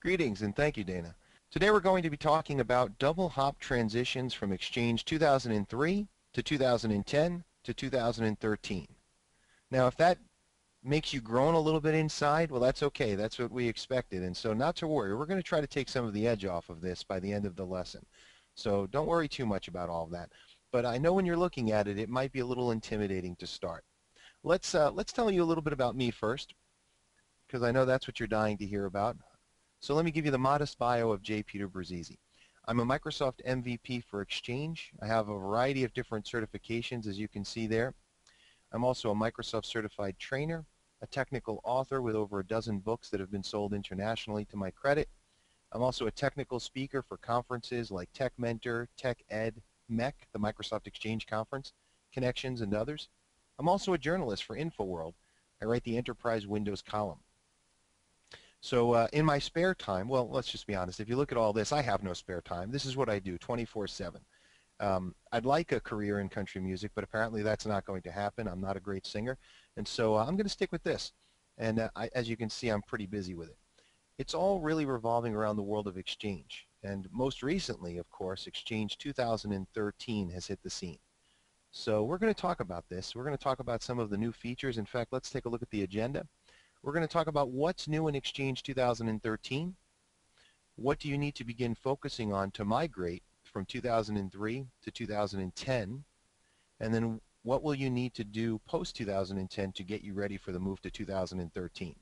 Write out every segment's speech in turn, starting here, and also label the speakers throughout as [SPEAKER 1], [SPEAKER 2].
[SPEAKER 1] Greetings and thank you, Dana. Today we're going to be talking about double hop transitions from Exchange 2003 to 2010 to 2013. Now if that makes you groan a little bit inside, well that's okay. That's what we expected. And so not to worry. We're going to try to take some of the edge off of this by the end of the lesson. So don't worry too much about all of that. But I know when you're looking at it, it might be a little intimidating to start. Let's tell you a little bit about me first, because I know that's what you're dying to hear about. So let me give you the modest bio of J. Peter Bruzesse. I'm a Microsoft MVP for Exchange. I have a variety of different certifications, as you can see there. I'm also a Microsoft certified trainer, a technical author with over a dozen books that have been sold internationally to my credit. I'm also a technical speaker for conferences like Tech Mentor, Tech Ed, MEC, the Microsoft Exchange Conference, Connections, and others. I'm also a journalist for InfoWorld. I write the Enterprise Windows column. So in my spare time, well, let's just be honest, if you look at all this, I have no spare time. This is what I do 24/7. I'd like a career in country music, but apparently that's not going to happen. I'm not a great singer, and so I'm going to stick with this. And as you can see, I'm pretty busy with it. It's all really revolving around the world of Exchange. And most recently, of course, Exchange 2013 has hit the scene. So we're going to talk about this. We're going to talk about some of the new features. In fact, let's take a look at the agenda. We're going to talk about what's new in Exchange 2013. What do you need to begin focusing on to migrate from 2003 to 2010? And then what will you need to do post 2010 to get you ready for the move to 2013?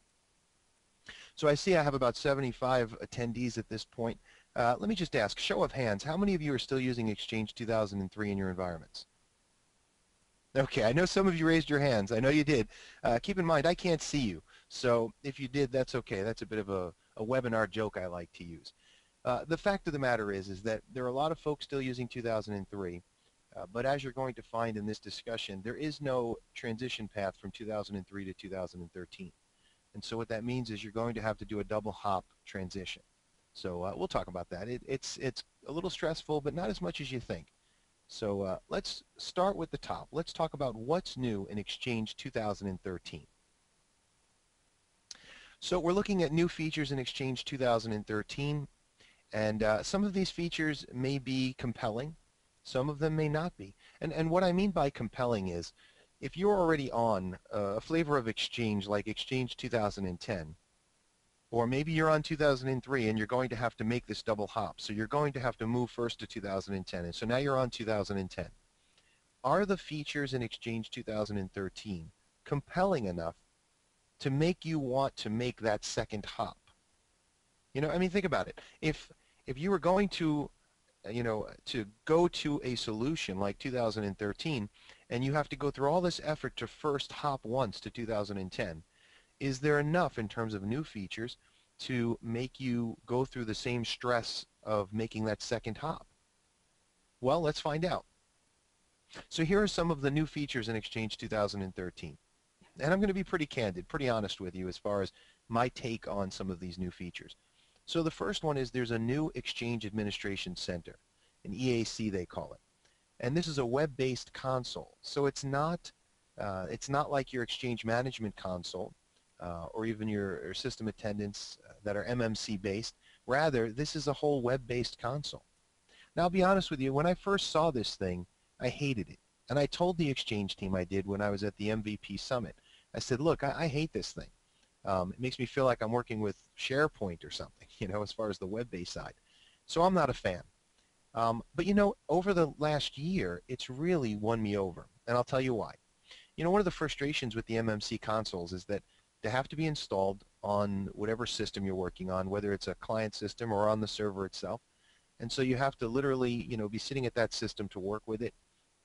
[SPEAKER 1] So I see I have about 75 attendees at this point. Let me just ask, show of hands, how many of you are still using Exchange 2003 in your environments? Okay, I know some of you raised your hands. I know you did. Keep in mind, I can't see you. So if you did, that's okay. That's a bit of a webinar joke I like to use. The fact of the matter is that there are a lot of folks still using 2003. But as you're going to find in this discussion, there is no transition path from 2003 to 2013. And so what that means is you're going to have to do a double hop transition. So we'll talk about that. It's a little stressful, but not as much as you think. So let's start with the top. Let's talk about what's new in Exchange 2013. So we're looking at new features in Exchange 2013, and some of these features may be compelling. Some of them may not be. And what I mean by compelling is, if you're already on a flavor of Exchange like Exchange 2010, or maybe you're on 2003 and you're going to have to make this double hop. So you're going to have to move first to 2010. And so now you're on 2010. Are the features in Exchange 2013 compelling enough to make you want to make that second hop? You know, I mean, think about it. If you were going to, to go to a solution like 2013 and you have to go through all this effort to first hop once to 2010, is there enough in terms of new features to make you go through the same stress of making that second hop? Well, let's find out. So here are some of the new features in Exchange 2013. And I'm going to be pretty candid, pretty honest with you as far as my take on some of these new features. So the first one is there's a new Exchange Administration Center, an EAC they call it. And this is a web-based console. So it's not like your Exchange Management Console, or even your system attendants that are MMC based. Rather, this is a whole web-based console. Now I'll be honest with you, when I first saw this thing, I hated it. And I told the Exchange team I did when I was at the MVP Summit. I said, look, I hate this thing. It makes me feel like I'm working with SharePoint or something, as far as the web-based side. So I'm not a fan. But over the last year, it's really won me over. And I'll tell you why. One of the frustrations with the MMC consoles is that they have to be installed on whatever system you're working on, whether it's a client system or on the server itself. And so you have to literally, be sitting at that system to work with it.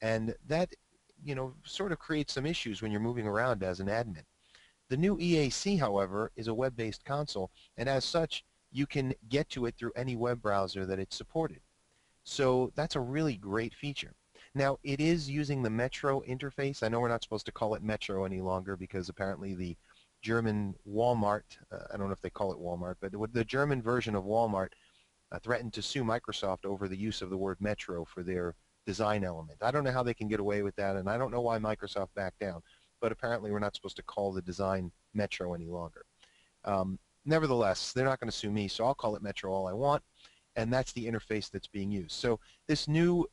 [SPEAKER 1] And that, sort of creates some issues when you're moving around as an admin. The new EAC, however, is a web-based console, and as such, you can get to it through any web browser that it's supported. So that's a really great feature. Now, it is using the Metro interface. I know we're not supposed to call it Metro any longer because apparently the German Walmart, I don't know if they call it Walmart, but the German version of Walmart threatened to sue Microsoft over the use of the word Metro for their design element. I don't know how they can get away with that, and I don't know why Microsoft backed down, but apparently we're not supposed to call the design Metro any longer. Nevertheless, they're not going to sue me, so I'll call it Metro all I want, and that's the interface that's being used. So this new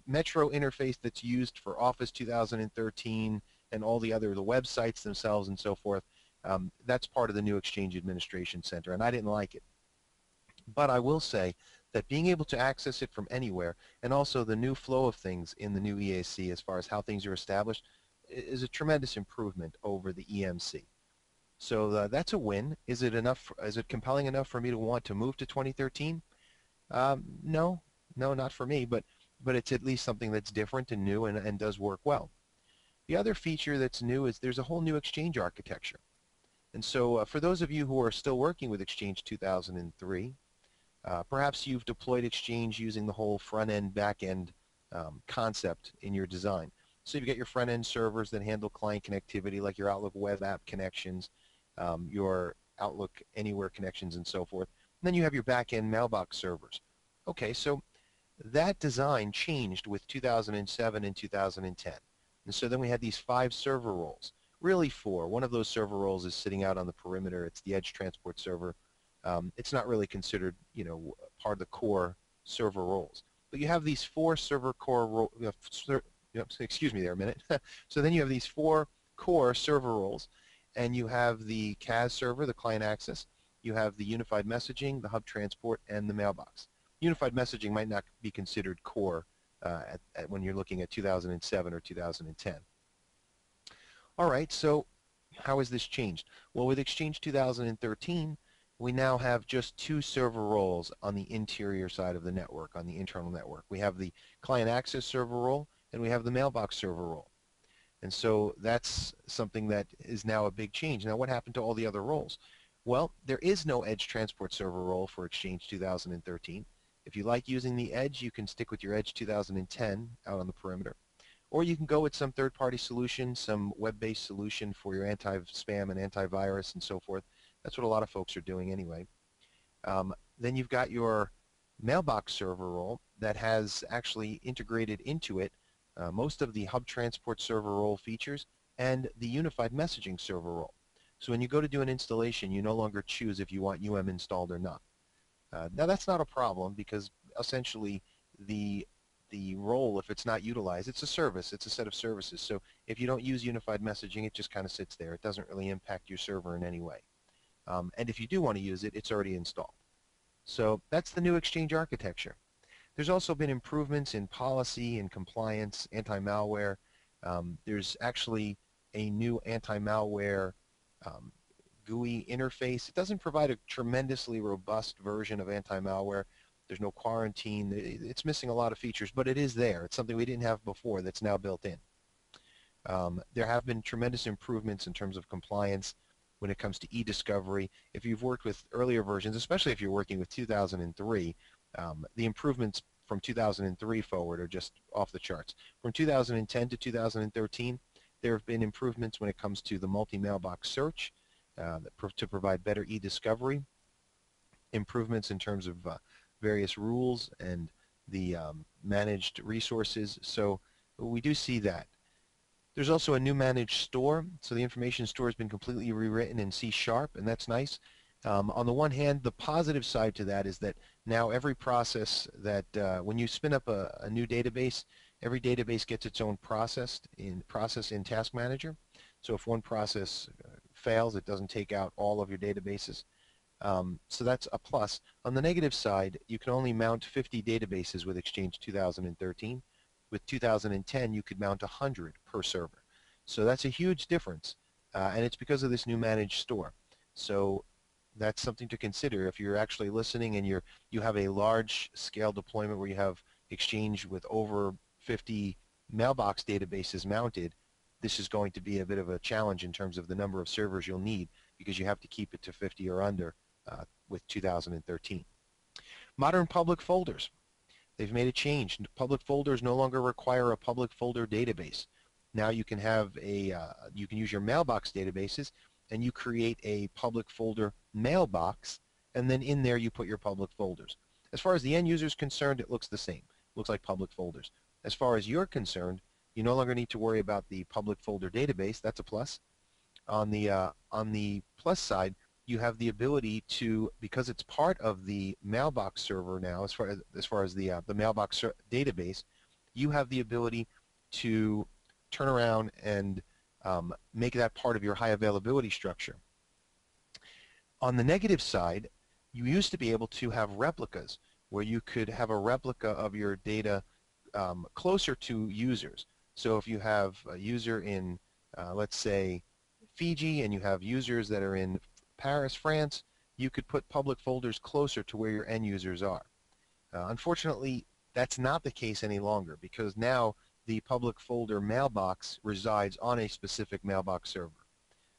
[SPEAKER 1] Metro interface that's used for Office 2013 and all the websites themselves and so forth, that's part of the new Exchange Administration Center, and I didn't like it. But I will say that being able to access it from anywhere, and also the new flow of things in the new EAC as far as how things are established, is a tremendous improvement over the EMC. So that's a win. Is it enough? Is it compelling enough for me to want to move to 2013? No, not for me. But it's at least something that's different and new and does work well. The other feature that's new is there's a whole new Exchange architecture. And so for those of you who are still working with Exchange 2003, perhaps you've deployed Exchange using the whole front-end, back-end concept in your design. So you've got your front-end servers that handle client connectivity, like your Outlook web app connections, your Outlook Anywhere connections, and so forth. And then you have your back-end mailbox servers. Okay, so that design changed with 2007 and 2010. And so then we had these 5 server roles. Really 4. One of those server roles is sitting out on the perimeter. It's the Edge Transport Server. It's not really considered, part of the core server roles. But you have these 4 server core roles. Excuse me there a minute. So then you have these 4 core server roles, and you have the CAS server, the client access. You have the unified messaging, the hub transport, and the mailbox. Unified messaging might not be considered core when you're looking at 2007 or 2010. All right, so how has this changed? Well, with Exchange 2013, we now have just 2 server roles on the interior side of the network, on the internal network. We have the client access server role, and we have the mailbox server role. And so that's something that is now a big change. Now, what happened to all the other roles? Well, there is no Edge Transport Server role for Exchange 2013. If you like using the Edge, you can stick with your Edge 2010 out on the perimeter. Or you can go with some third-party solution, some web-based solution for your anti-spam and antivirus and so forth. That's what a lot of folks are doing anyway. Then you've got your mailbox server role that has actually integrated into it most of the hub transport server role features and the unified messaging server role. So when you go to do an installation, you no longer choose if you want installed or not. Now that's not a problem because essentially the role, if it's not utilized, it's a service, it's a set of services. So if you don't use unified messaging, it just kind of sits there. It doesn't really impact your server in any way. And if you do want to use it, it's already installed. So that's the new Exchange architecture. There's also been improvements in policy and compliance, anti-malware. There's actually a new anti-malware GUI interface. It doesn't provide a tremendously robust version of anti-malware. There's no quarantine. It's missing a lot of features, but it is there. It's something we didn't have before that's now built in. There have been tremendous improvements in terms of compliance when it comes to e-discovery. If you've worked with earlier versions, especially if you're working with 2003, the improvements from 2003 forward are just off the charts. From 2010 to 2013, there have been improvements when it comes to the multi-mailbox search to provide better e-discovery, improvements in terms of various rules and the managed resources. So we do see that. There's also a new managed store. So the information store has been completely rewritten in C#, and that's nice. On the one hand, the positive side to that is that now every process that when you spin up a new database, every database gets its own process in Task Manager. So if one process fails, it doesn't take out all of your databases. So that's a plus. On the negative side, you can only mount 50 databases with Exchange 2013. With 2010, you could mount 100 per server. So that's a huge difference, and it's because of this new managed store. So that's something to consider if you're actually listening and you have a large scale deployment where you have Exchange with over 50 mailbox databases mounted. This is going to be a bit of a challenge in terms of the number of servers you'll need because you have to keep it to 50 or under with 2013. Modern public folders. They've made a change. Public folders no longer require a public folder database. Now you can have you can use your mailbox databases and you create a public folder mailbox, and then in there you put your public folders. As far as the end user is concerned, it looks the same. It looks like public folders. As far as you're concerned, you no longer need to worry about the public folder database. That's a plus. On the plus side, you have the ability to, because it's part of the mailbox server now, as far as the mailbox database, you have the ability to turn around and make that part of your high availability structure. On the negative side, you used to be able to have replicas, where you could have a replica of your data closer to users. So if you have a user in, let's say, Fiji, and you have users that are in Paris, France, you could put public folders closer to where your end users are. Unfortunately, that's not the case any longer, because now the public folder mailbox resides on a specific mailbox server.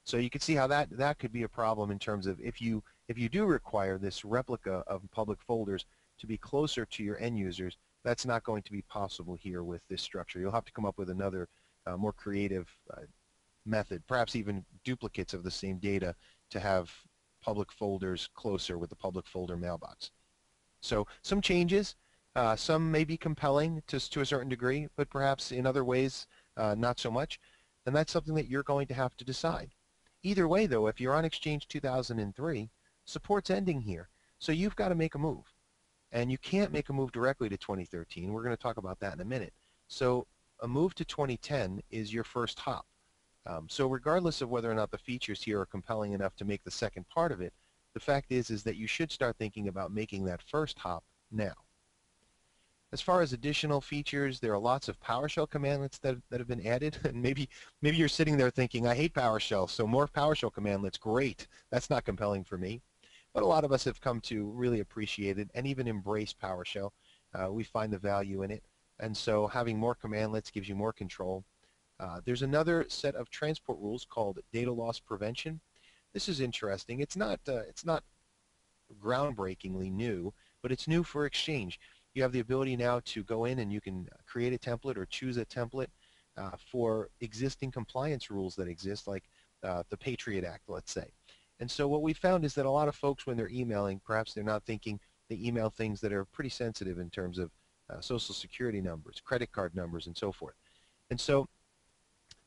[SPEAKER 1] So you can see how that could be a problem in terms of if you do require this replica of public folders to be closer to your end users, that's not going to be possible here with this structure. You'll have to come up with another more creative method, perhaps even duplicates of the same data, to have public folders closer with the public folder mailbox. So some changes, some may be compelling to a certain degree, but perhaps in other ways not so much, and that's something that you're going to have to decide. Either way, though, if you're on Exchange 2003, support's ending here, so you've got to make a move. And you can't make a move directly to 2013. We're going to talk about that in a minute. So a move to 2010 is your first hop. So regardless of whether or not the features here are compelling enough to make the second part of it, the fact is that you should start thinking about making that first hop now. As far as additional features, there are lots of PowerShell commandlets that have been added. And maybe you're sitting there thinking, I hate PowerShell, so more PowerShell commandlets, great. That's not compelling for me. But a lot of us have come to really appreciate it and even embrace PowerShell. We find the value in it. And so having more commandlets gives you more control. There's another set of transport rules called data loss prevention. This is interesting. It's not groundbreakingly new, but it's new for Exchange. You have the ability now to go in and you can create a template or choose a template for existing compliance rules that exist, like the Patriot Act, let's say. And so what we found is that a lot of folks, when they're emailing, perhaps they're not thinking, they email things that are pretty sensitive in terms of social security numbers, credit card numbers, and so forth. And so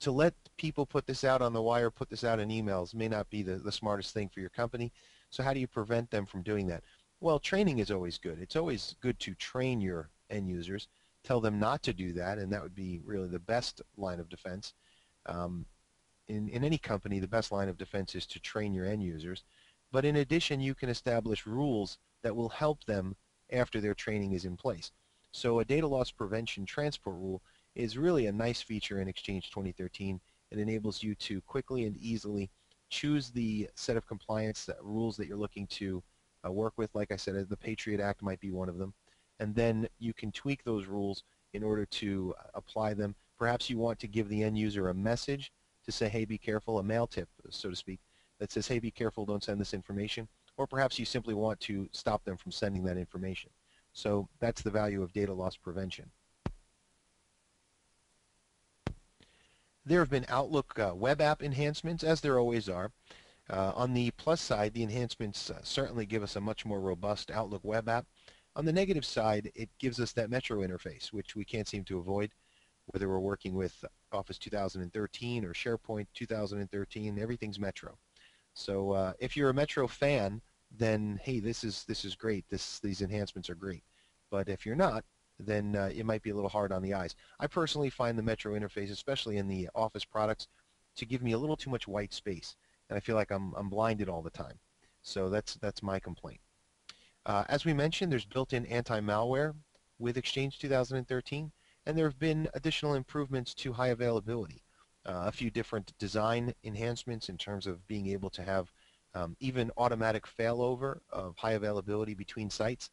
[SPEAKER 1] to let people put this out on the wire, put this out in emails, may not be the smartest thing for your company. So how do you prevent them from doing that? Well, training is always good. It's always good to train your end users, tell them not to do that, and that would be really the best line of defense. In any company, the best line of defense is to train your end users. But in addition, you can establish rules that will help them after their training is in place. So a data loss prevention transport rule is really a nice feature in Exchange 2013. It enables you to quickly and easily choose the set of compliance rules that you're looking to work with. Like I said, the Patriot Act might be one of them. And then you can tweak those rules in order to apply them. Perhaps you want to give the end user a message to say, hey, be careful, a mail tip, so to speak, that says, hey, be careful, don't send this information. Or perhaps you simply want to stop them from sending that information. So that's the value of data loss prevention. There have been Outlook web app enhancements, as there always are. On the plus side, the enhancements certainly give us a much more robust Outlook web app. On the negative side, it gives us that Metro interface, which we can't seem to avoid, whether we're working with Office 2013 or SharePoint 2013, everything's Metro. So if you're a Metro fan, then hey, this is great. These enhancements are great. But if you're not, then it might be a little hard on the eyes. I personally find the Metro interface, especially in the Office products, to give me a little too much white space, and I feel like I'm blinded all the time. So that's my complaint. As we mentioned, there's built-in anti-malware with Exchange 2013, and there have been additional improvements to high availability. A few different design enhancements in terms of being able to have even automatic failover of high availability between sites.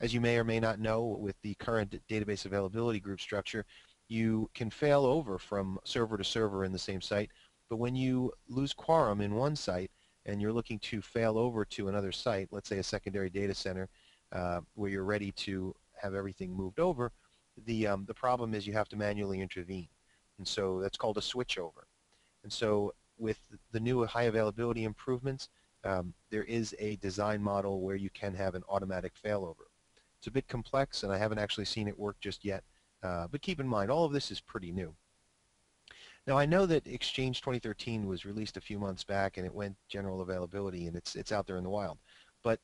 [SPEAKER 1] As you may or may not know, with the current database availability group structure, you can fail over from server to server in the same site, but when you lose quorum in one site and you're looking to fail over to another site, let's say a secondary data center where you're ready to have everything moved over, the problem is you have to manually intervene. And so that's called a switchover. And so with the new high availability improvements, there is a design model where you can have an automatic failover. It's a bit complex, and I haven't actually seen it work just yet, but keep in mind, all of this is pretty new. Now I know that Exchange 2013 was released a few months back and it went general availability and it's out there in the wild. But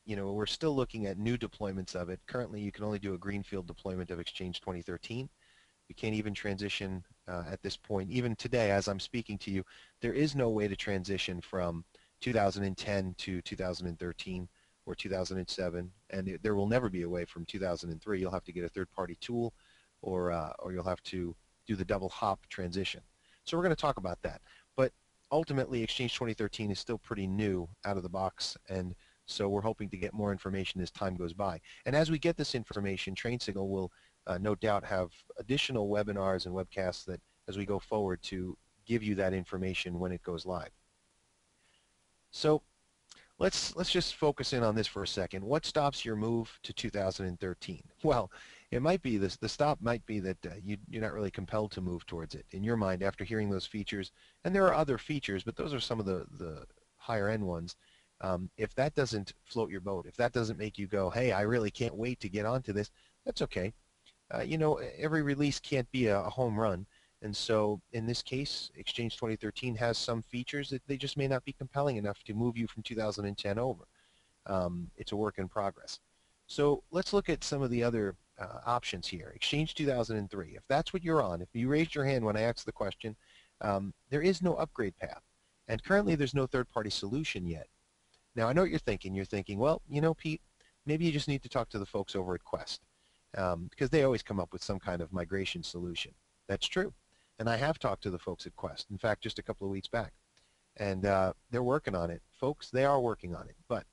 [SPEAKER 1] we're still looking at new deployments of it. Currently you can only do a Greenfield deployment of Exchange 2013. We can't even transition at this point. Even today as I'm speaking to you, there is no way to transition from 2010 to 2013 or 2007, and there will never be a way from 2003. You'll have to get a third-party tool, or you'll have to do the double hop transition. So we're going to talk about that. But ultimately, Exchange 2013 is still pretty new out of the box, and so we're hoping to get more information as time goes by. And as we get this information, TrainSignal will no doubt have additional webinars and webcasts that, as we go forward, to give you that information when it goes live. So let's just focus in on this for a second. What stops your move to 2013? Well, it might be this. The stop might be that you're not really compelled to move towards it. In your mind, after hearing those features, and there are other features, but those are some of the higher end ones. If that doesn't float your boat, if that doesn't make you go, hey, I really can't wait to get onto this, that's okay. Every release can't be a home run. And so in this case, Exchange 2013 has some features that they just may not be compelling enough to move you from 2010 over. It's a work in progress. So let's look at some of the other options here. Exchange 2003, if that's what you're on, if you raised your hand when I asked the question, there is no upgrade path. And currently there's no third-party solution yet. Now I know what you're thinking. You're thinking, well, Pete, maybe you just need to talk to the folks over at Quest. Because they always come up with some kind of migration solution. That's true. And I have talked to the folks at Quest, in fact, just a couple of weeks back. And they're working on it. Folks, they are working on it. But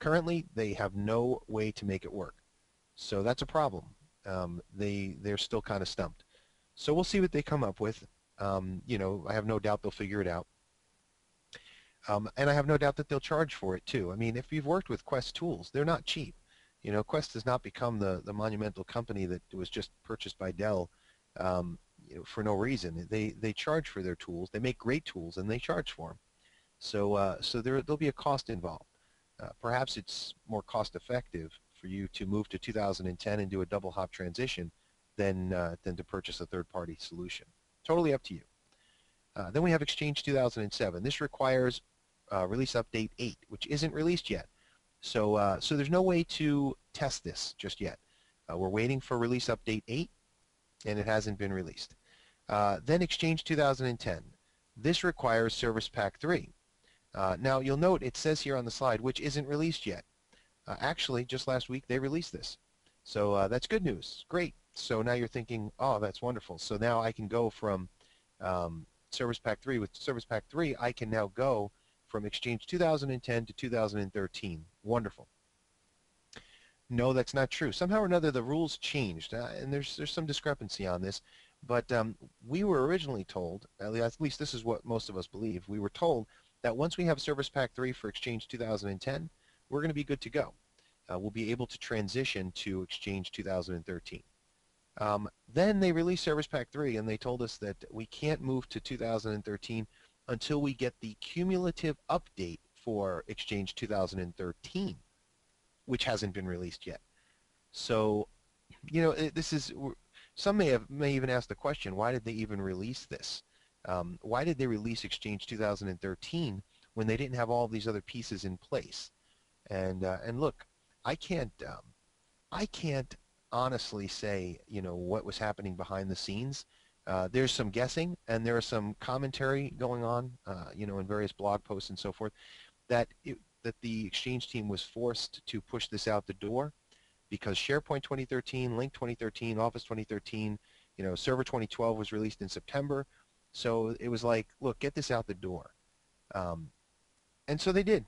[SPEAKER 1] currently, they have no way to make it work. So that's a problem. They're still kind of stumped. So we'll see what they come up with. I have no doubt they'll figure it out. And I have no doubt that they'll charge for it, too. I mean, if you've worked with Quest tools, they're not cheap. Quest has not become the monumental company that was just purchased by Dell for no reason. They charge for their tools. They make great tools, and they charge for them. So there'll be a cost involved. Perhaps it's more cost-effective for you to move to 2010 and do a double hop transition than to purchase a third-party solution. Totally up to you. Then we have Exchange 2007. This requires release update 8, which isn't released yet. So there's no way to test this just yet. We're waiting for release update 8, and it hasn't been released. Then Exchange 2010. This requires Service Pack 3. Now you'll note it says here on the slide, which isn't released yet. Actually, just last week they released this. So that's good news. Great. So now you're thinking, oh, that's wonderful. So now I can go from Service Pack 3. With Service Pack 3, I can now go from Exchange 2010 to 2013. Wonderful. No, that's not true. Somehow or another, the rules changed, and there's some discrepancy on this. But we were originally told, at least this is what most of us believe, we were told that once we have Service Pack 3 for Exchange 2010, we're going to be good to go. We'll be able to transition to Exchange 2013. Then they released Service Pack 3, and they told us that we can't move to 2013 until we get the cumulative update for Exchange 2013, which hasn't been released yet. So, this is, some may even ask the question, why did they even release this? Why did they release Exchange 2013 when they didn't have all these other pieces in place? And look, I can't honestly say, what was happening behind the scenes. There's some guessing, and there is some commentary going on, in various blog posts and so forth, that the Exchange team was forced to push this out the door because SharePoint 2013, Link 2013, Office 2013, Server 2012 was released in September. So it was like, look, get this out the door. And so they did.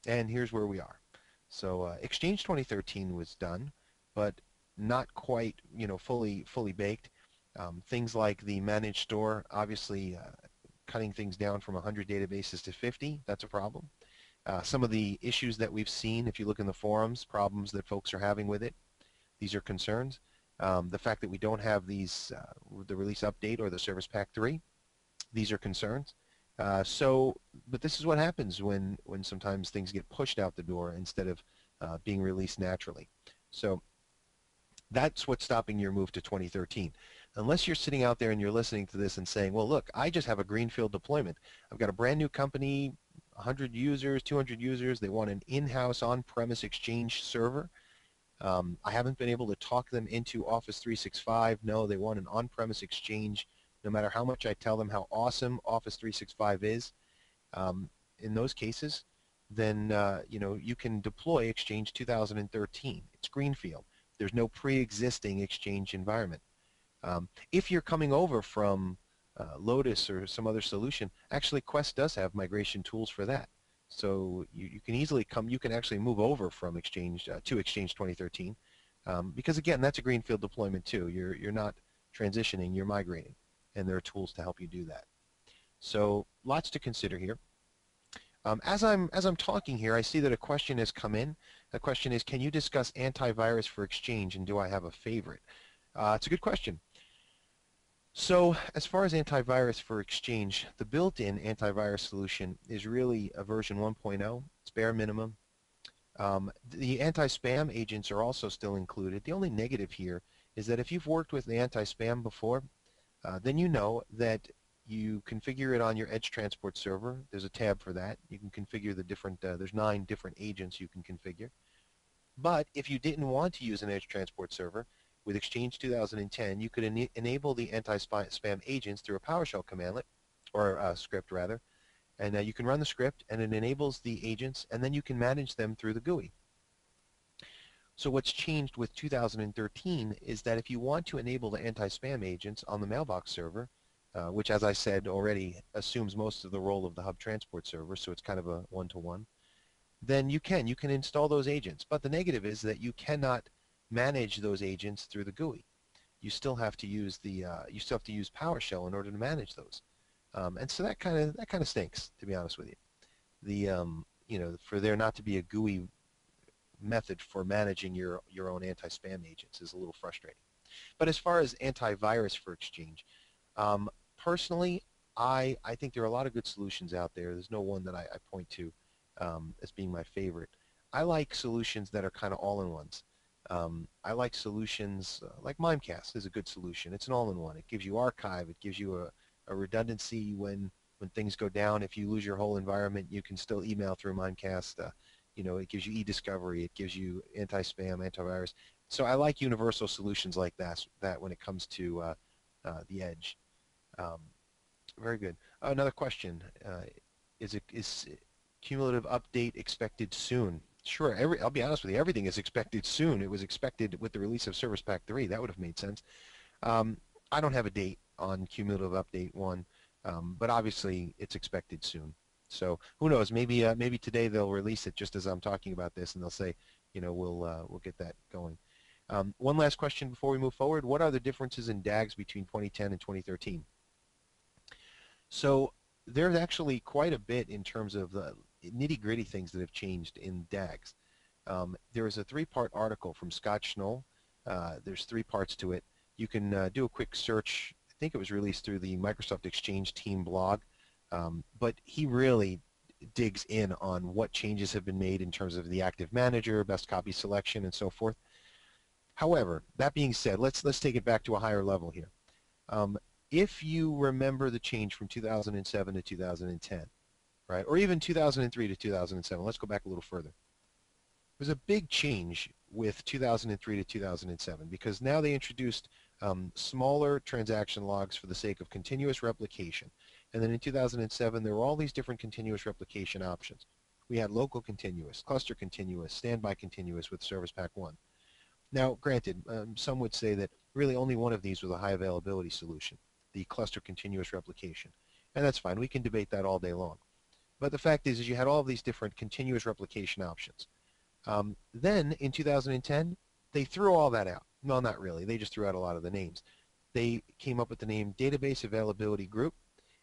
[SPEAKER 1] And here's where we are. So Exchange 2013 was done, but not quite, fully baked. Things like the managed store, obviously cutting things down from 100 databases to 50, that's a problem. Some of the issues that we've seen, if you look in the forums, problems that folks are having with it, these are concerns. The fact that we don't have these, the release update or the Service Pack 3, these are concerns. But this is what happens when sometimes things get pushed out the door instead of being released naturally. So that's what's stopping your move to 2013. unless you're sitting out there and you're listening to this and saying, well, look, I just have a Greenfield deployment. I've got a brand new company, 100 users, 200 users. They want an in-house on-premise Exchange server. I haven't been able to talk them into Office 365. No, they want an on-premise Exchange no matter how much I tell them how awesome Office 365 is. In those cases, then you can deploy Exchange 2013. It's Greenfield. There's no pre-existing Exchange environment. If you're coming over from Lotus or some other solution, actually Quest does have migration tools for that. So you can easily you can actually move over from Exchange to Exchange 2013 because again, that's a Greenfield deployment too. You're not transitioning, you're migrating, and there are tools to help you do that. So lots to consider here. As I'm talking here, I see that a question has come in. The question is, can you discuss antivirus for Exchange, and do I have a favorite? It's a good question. So as far as antivirus for Exchange, the built-in antivirus solution is really a version 1.0. It's bare minimum. The anti-spam agents are also still included. The only negative here is that if you've worked with the anti-spam before, then you know that you configure it on your Edge Transport server. There's a tab for that. You can configure the different, there's 9 different agents you can configure. But if you didn't want to use an Edge Transport server, with Exchange 2010, you could enable the anti-spam agents through a PowerShell commandlet, or script rather, and you can run the script and it enables the agents, and then you can manage them through the GUI. So what's changed with 2013 is that if you want to enable the anti-spam agents on the mailbox server, which as I said already assumes most of the role of the hub transport server, so it's kind of a one-to-one, then you can install those agents. But the negative is that you cannot manage those agents through the GUI. You still have to use PowerShell in order to manage those, and so that kind of stinks, to be honest with you. For there not to be a GUI method for managing your own anti-spam agents is a little frustrating. But as far as antivirus for Exchange, personally, I think there are a lot of good solutions out there. There's no one that I point to as being my favorite. I like solutions that are kind of all-in-ones. I like solutions like Mimecast is a good solution. It's an all-in-one. It gives you archive. It gives you a redundancy when things go down. If you lose your whole environment, you can still email through Mimecast. It gives you e-discovery. It gives you anti-spam, antivirus. So I like universal solutions like that when it comes to the Edge. Very good. Another question. Is cumulative update expected soon? Sure, I'll be honest with you, everything is expected soon. It was expected with the release of Service Pack 3. That would have made sense. I don't have a date on cumulative update 1, but obviously it's expected soon. So who knows, maybe today they'll release it just as I'm talking about this, and they'll say, we'll get that going. One last question before we move forward. What are the differences in DAGs between 2010 and 2013? So there's actually quite a bit in terms of the nitty-gritty things that have changed in DAGs. There is a 3-part article from Scott Schnoll. There's 3 parts to it. You can do a quick search. I think it was released through the Microsoft Exchange team blog, but he really digs in on what changes have been made in terms of the active manager, best copy selection, and so forth. However, that being said, let's take it back to a higher level here. If you remember the change from 2007 to 2010, right, or even 2003 to 2007, let's go back a little further. There was a big change with 2003 to 2007 because now they introduced smaller transaction logs for the sake of continuous replication. And then in 2007, there were all these different continuous replication options. We had local continuous, cluster continuous, standby continuous with Service Pack 1. Now, granted, some would say that really only one of these was a high availability solution, the cluster continuous replication. And that's fine. We can debate that all day long. But the fact is you had all of these different continuous replication options. Then in 2010, they threw all that out. Well, not really. They just threw out a lot of the names. They came up with the name Database Availability Group.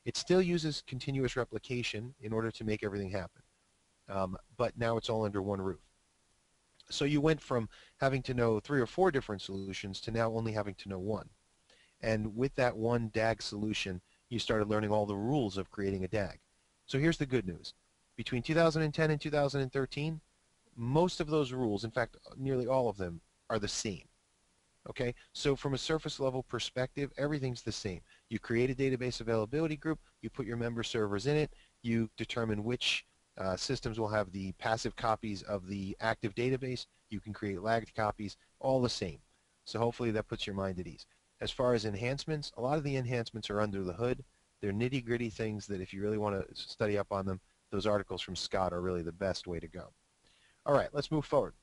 [SPEAKER 1] It still uses continuous replication in order to make everything happen. But now it's all under one roof. So you went from having to know 3 or 4 different solutions to now only having to know one. And with that one DAG solution, you started learning all the rules of creating a DAG. So here's the good news. Between 2010 and 2013, most of those rules, in fact, nearly all of them, are the same. Okay, so from a surface level perspective, everything's the same. You create a database availability group, you put your member servers in it, you determine which systems will have the passive copies of the active database, you can create lagged copies, all the same. So hopefully that puts your mind at ease. As far as enhancements, a lot of the enhancements are under the hood. They're nitty-gritty things that if you really want to study up on them, those articles from Scott are really the best way to go. All right, let's move forward.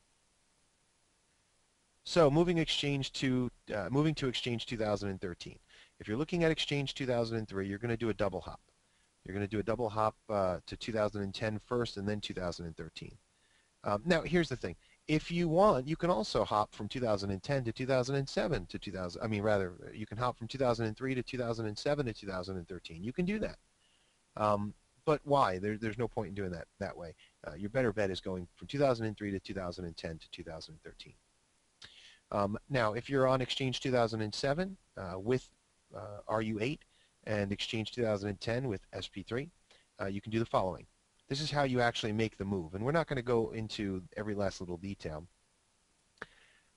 [SPEAKER 1] So moving to Exchange 2013. If you're looking at Exchange 2003, you're going to do a double hop. You're going to do a double hop to 2010 first and then 2013. Now, here's the thing. If you want, you can also hop from 2010 to 2007 to 2000. I mean, rather, you can hop from 2003 to 2007 to 2013. You can do that. But why? There's no point in doing that way. Your better bet is going from 2003 to 2010 to 2013. Now, if you're on Exchange 2007 with RU8 and Exchange 2010 with SP3, you can do the following. This is how you actually make the move. And we're not going to go into every last little detail.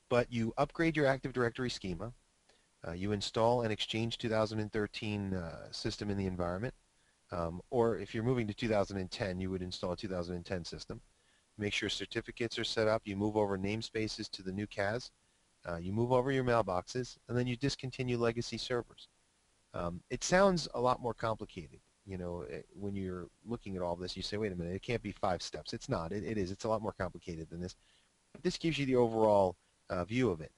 [SPEAKER 1] But you upgrade your Active Directory schema. You install an Exchange 2013 system in the environment. Or if you're moving to 2010, you would install a 2010 system. Make sure certificates are set up. You move over namespaces to the new CAS. You move over your mailboxes, and then you discontinue legacy servers. It sounds a lot more complicated. You know, when you're looking at all this, you say, wait a minute, it can't be 5 steps. It's not. It is. It's a lot more complicated than this. But this gives you the overall view of it.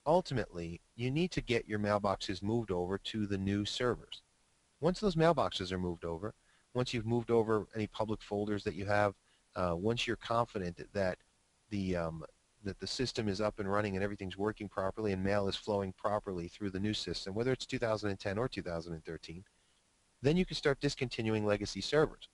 [SPEAKER 1] Ultimately, you need to get your mailboxes moved over to the new servers. Once those mailboxes are moved over, once you've moved over any public folders that you have, once you're confident that the system is up and running and everything's working properly and mail is flowing properly through the new system, whether it's 2010 or 2013, then you can start discontinuing legacy servers.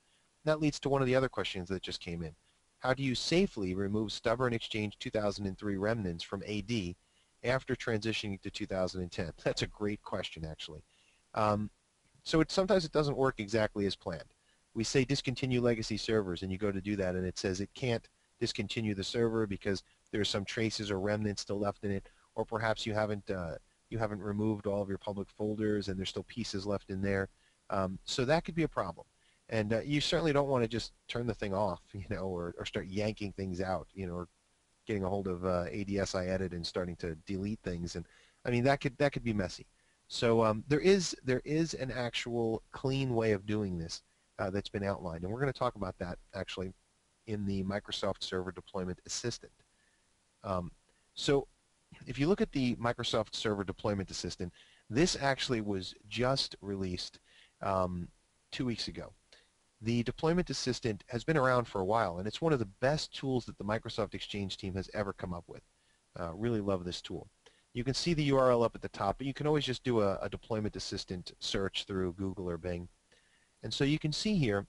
[SPEAKER 1] That leads to one of the other questions that just came in. How do you safely remove stubborn Exchange 2003 remnants from AD after transitioning to 2010? That's a great question, actually. So sometimes it doesn't work exactly as planned. We say discontinue legacy servers, and you go to do that, and it says it can't discontinue the server because there are some traces or remnants still left in it, or perhaps you haven't removed all of your public folders and there's still pieces left in there. So that could be a problem. And you certainly don't want to just turn the thing off, you know, or start yanking things out, you know, or getting a hold of ADSI edit and starting to delete things. And I mean, that could be messy. So there is an actual clean way of doing this that's been outlined, and we're going to talk about that actually in the Microsoft Server Deployment Assistant. So if you look at the Microsoft Server Deployment Assistant, this actually was just released 2 weeks ago. The Deployment Assistant has been around for a while, and it's one of the best tools that the Microsoft Exchange team has ever come up with. Really love this tool. You can see the URL up at the top, but you can always just do a Deployment Assistant search through Google or Bing. And so you can see here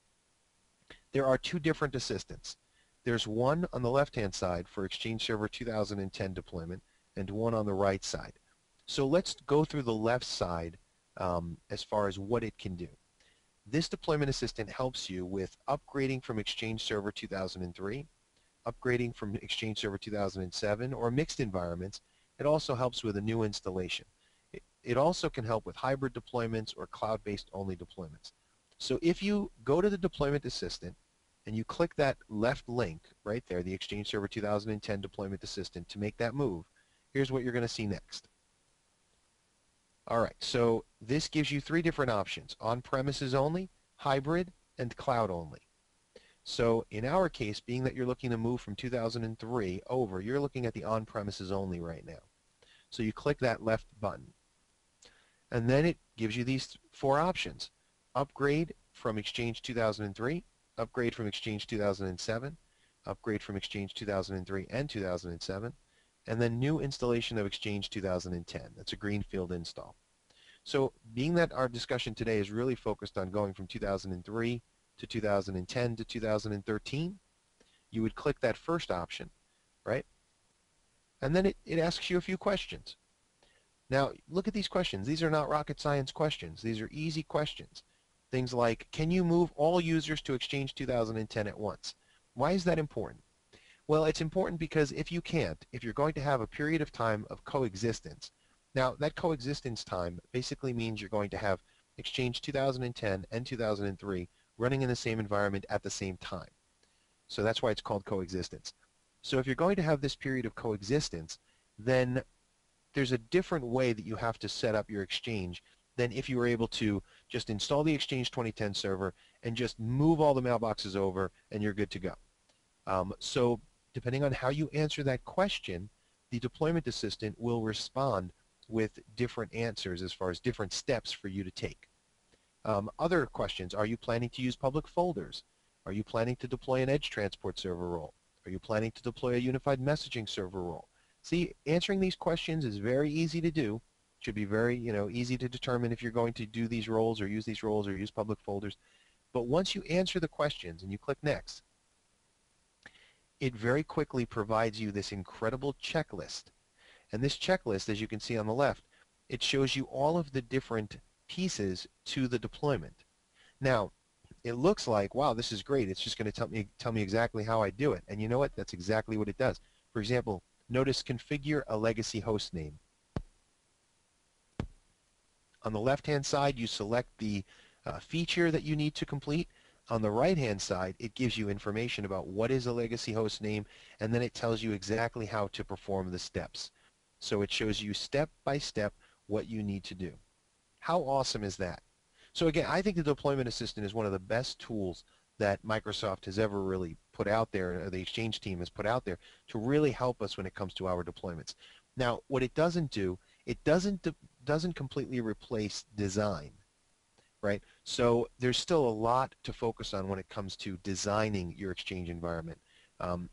[SPEAKER 1] there are 2 different assistants. There's one on the left-hand side for Exchange Server 2010 deployment and one on the right side. So let's go through the left side as far as what it can do. This Deployment Assistant helps you with upgrading from Exchange Server 2003, upgrading from Exchange Server 2007, or mixed environments. It also helps with a new installation. It also can help with hybrid deployments or cloud-based only deployments. So if you go to the Deployment Assistant and you click that left link right there, the Exchange Server 2010 Deployment Assistant, to make that move, here's what you're going to see next. All right, so this gives you 3 different options: on-premises only, hybrid, and cloud only. So in our case, being that you're looking to move from 2003 over, you're looking at the on-premises only right now. So you click that left button. And then it gives you these 4 options: upgrade from Exchange 2003, upgrade from Exchange 2007, upgrade from Exchange 2003 and 2007, and then new installation of Exchange 2010. That's a Greenfield install. So being that our discussion today is really focused on going from 2003 to 2010 to 2013, you would click that first option, right? And then it asks you a few questions. Now, look at these questions. These are not rocket science questions. These are easy questions. Things like, can you move all users to Exchange 2010 at once? Why is that important? Well, it's important because if you can't, if you're going to have a period of time of coexistence, now that coexistence time basically means you're going to have Exchange 2010 and 2003 running in the same environment at the same time. So that's why it's called coexistence. So if you're going to have this period of coexistence, then there's a different way that you have to set up your Exchange than if you were able to just install the Exchange 2010 server and just move all the mailboxes over and you're good to go. So depending on how you answer that question, the deployment assistant will respond with different answers as far as different steps for you to take. Other questions, are you planning to use public folders? Are you planning to deploy an edge transport server role? Are you planning to deploy a unified messaging server role? See, answering these questions is very easy to do. It should be very, easy to determine if you're going to do these roles or use these roles or use public folders. But once you answer the questions and you click next, it very quickly provides you this incredible checklist. And this checklist, as you can see on the left, it shows you all of the different pieces to the deployment. Now, it looks like, wow, this is great. It's just going to tell me exactly how I do it. And you know what? That's exactly what it does. For example, notice configure a legacy host name. On the left-hand side, you select the feature that you need to complete. On the right-hand side, it gives you information about what is a legacy host name, and then it tells you exactly how to perform the steps. So it shows you step by step what you need to do. How awesome is that? So again, I think the Deployment Assistant is one of the best tools that Microsoft has ever really put out there, or the Exchange team has put out there, to really help us when it comes to our deployments. Now, what it doesn't do, it doesn't completely replace design, right? So there's still a lot to focus on when it comes to designing your Exchange environment.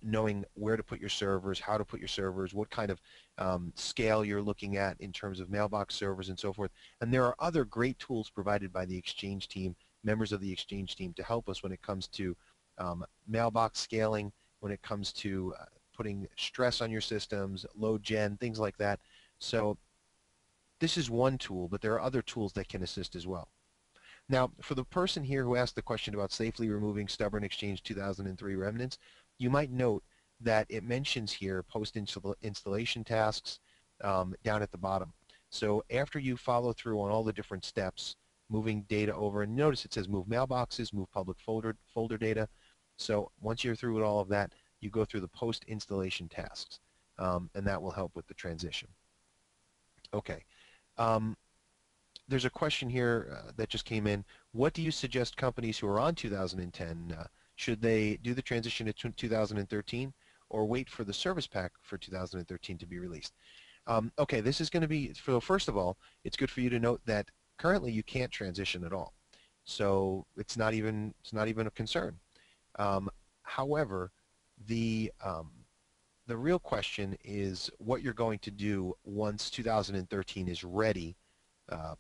[SPEAKER 1] Knowing where to put your servers, how to put your servers, what kind of scale you're looking at in terms of mailbox servers and so forth. And there are other great tools provided by the Exchange team, members of the Exchange team, to help us when it comes to mailbox scaling, when it comes to putting stress on your systems, load gen, things like that. So this is one tool, but there are other tools that can assist as well. Now, for the person here who asked the question about safely removing stubborn Exchange 2003 remnants, you might note that it mentions here post-installation tasks down at the bottom. So after you follow through on all the different steps, moving data over, and notice it says move mailboxes, move public folder data. So once you're through with all of that, you go through the post-installation tasks, and that will help with the transition. Okay. There's a question here that just came in. What do you suggest companies who are on 2010, should they do the transition to 2013 or wait for the service pack for 2013 to be released? Okay, this is going to be, first of all, it's good for you to note that currently you can't transition at all. So it's not even a concern. However, the real question is what you're going to do once 2013 is ready,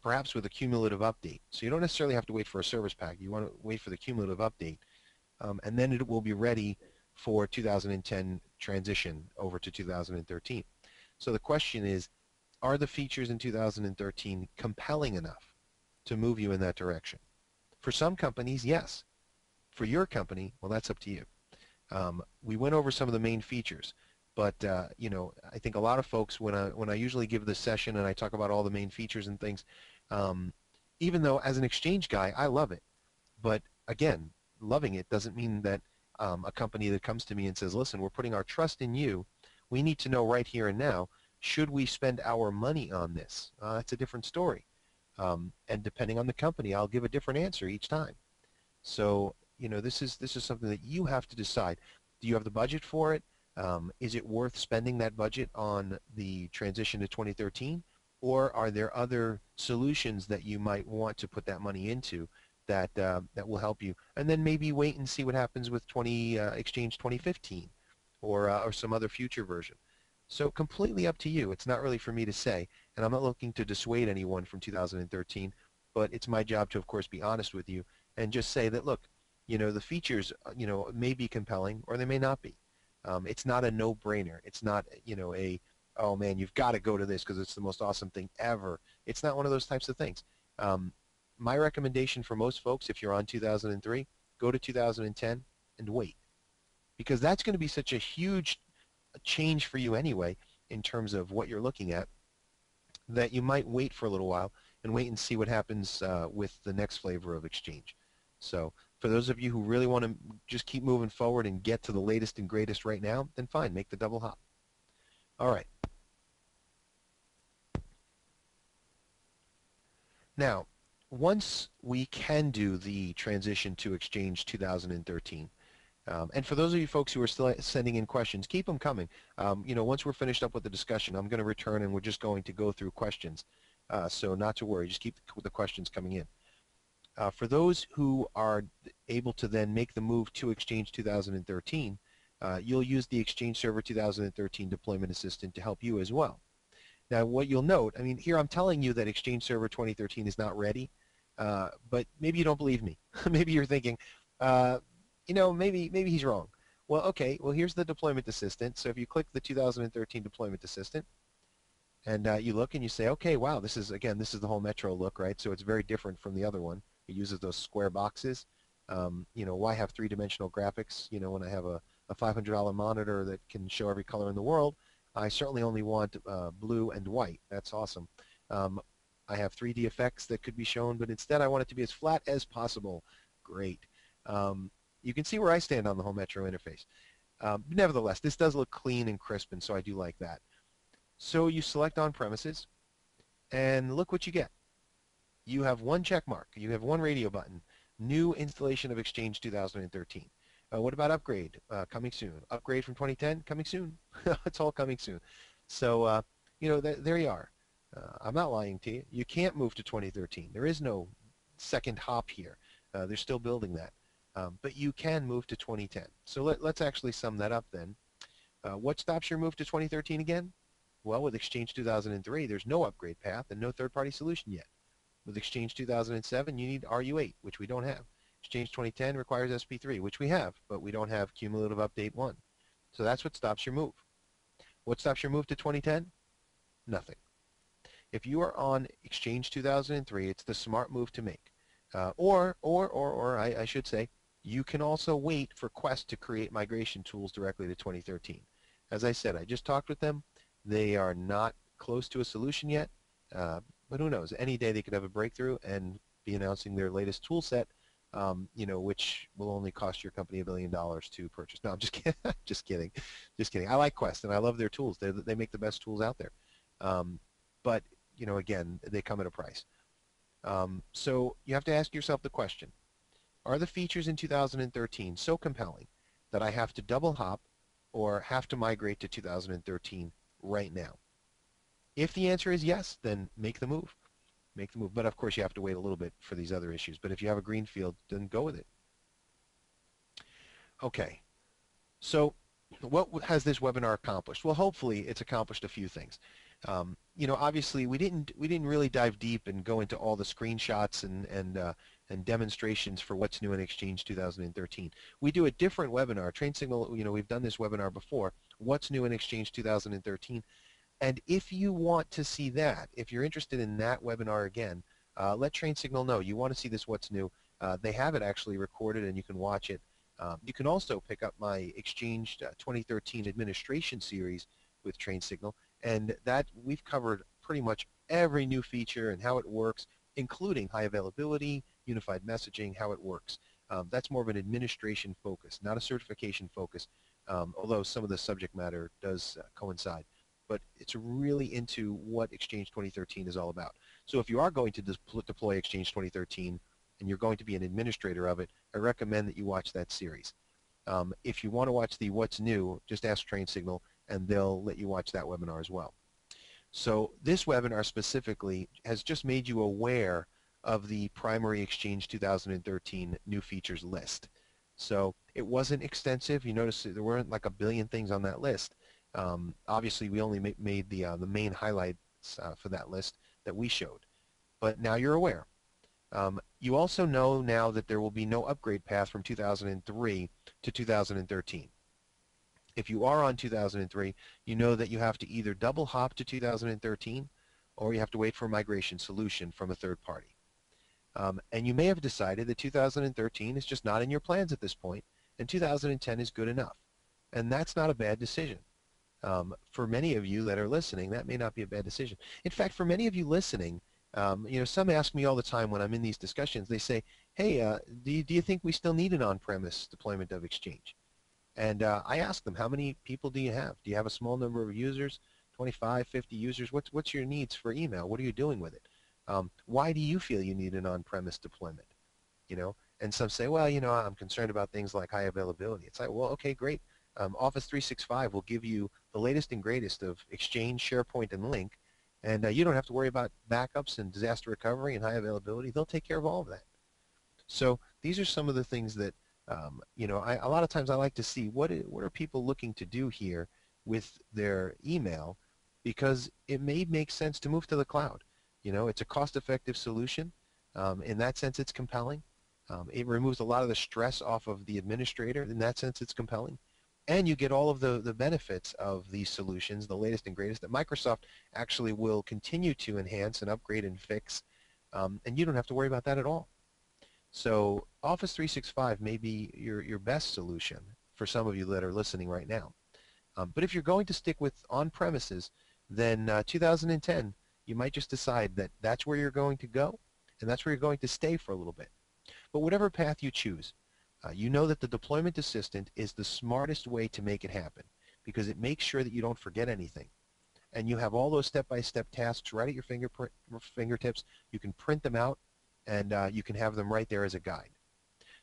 [SPEAKER 1] perhaps with a cumulative update. So you don't necessarily have to wait for a service pack. You want to wait for the cumulative update, and then it will be ready for 2010 transition over to 2013. So the question is, are the features in 2013 compelling enough to move you in that direction? For some companies, yes. For your company, well, that's up to you. We went over some of the main features. But I think a lot of folks, when I usually give this session and I talk about all the main features and things, even though as an Exchange guy I love it, but again, loving it doesn't mean that a company that comes to me and says, listen, we're putting our trust in you, we need to know right here and now, should we spend our money on this? That's a different story. And depending on the company, I'll give a different answer each time. So this is something that you have to decide. Do you have the budget for it? Is it worth spending that budget on the transition to 2013, or are there other solutions that you might want to put that money into that will help you? And then maybe wait and see what happens with Exchange 2015 or some other future version. So completely up to you. It's not really for me to say, and I'm not looking to dissuade anyone from 2013, but it's my job to, of course, be honest with you and just say that, look, the features, may be compelling or they may not be. It's not a no-brainer. It's not, oh man, you've got to go to this because it's the most awesome thing ever. It's not one of those types of things. My recommendation for most folks, if you're on 2003, go to 2010 and wait. because that's going to be such a huge change for you anyway in terms of what you're looking at, that you might wait for a little while and wait and see what happens with the next flavor of Exchange. So for those of you who really want to just keep moving forward and get to the latest and greatest right now, then fine, make the double hop. All right. Now, once we can do the transition to Exchange 2013, and for those of you folks who are still sending in questions, keep them coming. Once we're finished up with the discussion, I'm going to return and we're just going to go through questions. So not to worry, just keep the questions coming in. For those who are able to then make the move to Exchange 2013, you'll use the Exchange Server 2013 Deployment Assistant to help you as well. Now, what you'll note, I mean, here I'm telling you that Exchange Server 2013 is not ready, but maybe you don't believe me. Maybe you're thinking, maybe he's wrong. Well, okay, well, here's the Deployment Assistant. So if you click the 2013 Deployment Assistant, and you look and you say, okay, wow, this is the whole Metro look, right? So it's very different from the other one. It uses those square boxes. Why have three-dimensional graphics? When I have a $500 monitor that can show every color in the world, I certainly only want blue and white. That's awesome. I have 3D effects that could be shown, but instead I want it to be as flat as possible. Great. You can see where I stand on the whole Metro interface. Nevertheless, this does look clean and crisp, and so I do like that. So you select on-premises, and look what you get. You have one check mark. You have one radio button. New installation of Exchange 2013. What about upgrade? Coming soon. Upgrade from 2010? Coming soon. It's all coming soon. So, there you are. I'm not lying to you. You can't move to 2013. There is no second hop here. They're still building that. But you can move to 2010. So let's actually sum that up then. What stops your move to 2013 again? Well, with Exchange 2003, there's no upgrade path and no third-party solution yet. With Exchange 2007, you need RU8, which we don't have. Exchange 2010 requires SP3, which we have, but we don't have cumulative update 1. So that's what stops your move. What stops your move to 2010? Nothing. If you are on Exchange 2003, it's the smart move to make. Or I should say, you can also wait for Quest to create migration tools directly to 2013. As I said, I just talked with them. They are not close to a solution yet, but who knows? Any day they could have a breakthrough and be announcing their latest tool set, which will only cost your company $1 billion to purchase. No, I'm just kidding. Just kidding. I like Quest and I love their tools. They make the best tools out there. But again, they come at a price. So you have to ask yourself the question: are the features in 2013 so compelling that I have to double hop or have to migrate to 2013 right now? If the answer is yes, then make the move. Make the move. But of course you have to wait a little bit for these other issues. But if you have a Greenfield, then go with it. Okay. So what has this webinar accomplished? Well, hopefully it's accomplished a few things. Obviously we didn't really dive deep and go into all the screenshots and demonstrations for what's new in Exchange 2013. We do a different webinar. Train Signal, we've done this webinar before. What's new in Exchange 2013? And if you want to see that, if you're interested in that webinar again, let Train Signal know you want to see this What's New. They have it actually recorded and you can watch it. You can also pick up my Exchange 2013 administration series with Train Signal, and that we've covered pretty much every new feature and how it works, including high availability, unified messaging, how it works. That's more of an administration focus, not a certification focus, although some of the subject matter does coincide. But it's really into what Exchange 2013 is all about. So if you are going to deploy Exchange 2013 and you're going to be an administrator of it, I recommend that you watch that series. If you want to watch the What's New, just ask Train Signal and they'll let you watch that webinar as well. So this webinar specifically has just made you aware of the primary Exchange 2013 new features list. So it wasn't extensive. You notice there weren't like a billion things on that list. Obviously, we only made the main highlights for that list that we showed. But now you're aware. You also know now that there will be no upgrade path from 2003 to 2013. If you are on 2003, you know that you have to either double hop to 2013 or you have to wait for a migration solution from a third party. And you may have decided that 2013 is just not in your plans at this point, and 2010 is good enough. And that's not a bad decision. For many of you that are listening, that may not be a bad decision. In fact, for many of you listening, some ask me all the time when I'm in these discussions, they say, hey, do you think we still need an on-premise deployment of Exchange? And I ask them, how many people do you have? Do you have a small number of users, 25, 50 users? What's your needs for email? What are you doing with it? Why do you feel you need an on-premise deployment? And some say, well, I'm concerned about things like high availability. It's like, well, okay, great. Office 365 will give you the latest and greatest of Exchange, SharePoint, and Link, and you don't have to worry about backups and disaster recovery and high availability. They'll take care of all of that. So these are some of the things that, a lot of times I like to see what are people looking to do here with their email, because it may make sense to move to the cloud. It's a cost-effective solution. In that sense, it's compelling. It removes a lot of the stress off of the administrator. In that sense, it's compelling. And you get all of the benefits of these solutions, the latest and greatest, that Microsoft actually will continue to enhance and upgrade and fix. And you don't have to worry about that at all. So Office 365 may be your best solution for some of you that are listening right now. But if you're going to stick with on-premises, then 2010, you might just decide that that's where you're going to go, and that's where you're going to stay for a little bit. But whatever path you choose, you know that the deployment assistant is the smartest way to make it happen, because it makes sure that you don't forget anything. And you have all those step-by-step tasks right at your fingertips. You can print them out, and you can have them right there as a guide.